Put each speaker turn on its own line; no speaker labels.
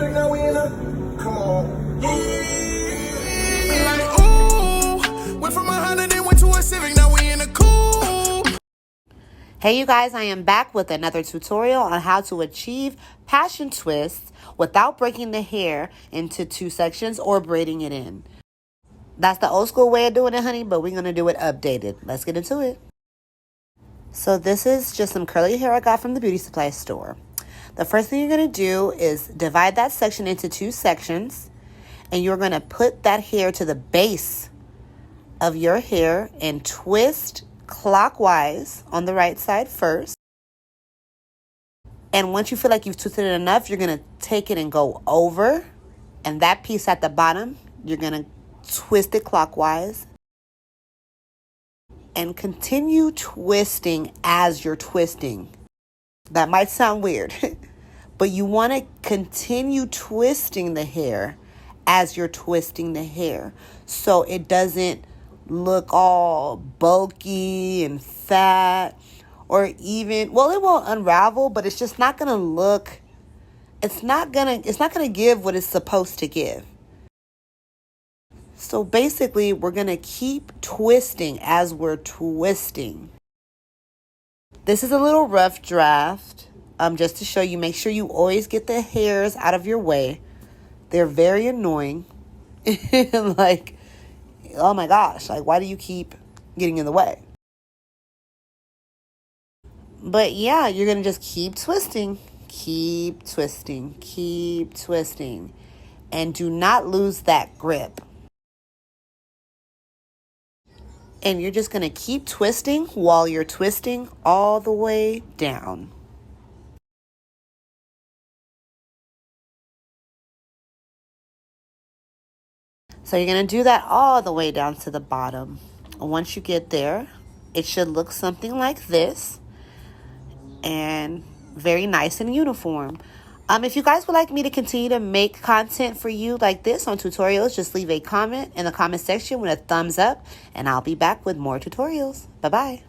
Civic, now we in a, come on.
Like, ooh, went from 100 and went to a Civic, now we in a cool.
Hey you guys, I am back with another tutorial on how to achieve passion twists without breaking the hair into two sections or braiding it in. That's the old school way of doing it, honey, but we're going to do it updated. Let's get into it. So this is just some curly hair I got from the beauty supply store. The first thing you're going to do is divide that section into two sections, and you're going to put that hair to the base of your hair and twist clockwise on the right side first. And once you feel like you've twisted it enough, you're going to take it and go over, and that piece at the bottom, you're going to twist it clockwise and continue twisting as you're twisting. That might sound weird, but you want to continue twisting the hair as you're twisting the hair so it doesn't look all bulky and fat, or even, well, it won't unravel, but it's just not going to look, it's not going to give what it's supposed to give. So basically, we're going to keep twisting as we're twisting. This is a little rough draft, just to show you. Make sure you always get the hairs out of your way. They're very annoying. Like, oh my gosh, like, why do you keep getting in the way? But yeah, you're going to just keep twisting, keep twisting, keep twisting. And do not lose that grip. And you're just going to keep twisting while you're twisting all the way down. So you're going to do that all the way down to the bottom. And once you get there, it should look something like this. And very nice and uniform. If you guys would like me to continue to make content for you like this on tutorials, just leave a comment in the comment section with a thumbs up, and I'll be back with more tutorials. Bye-bye.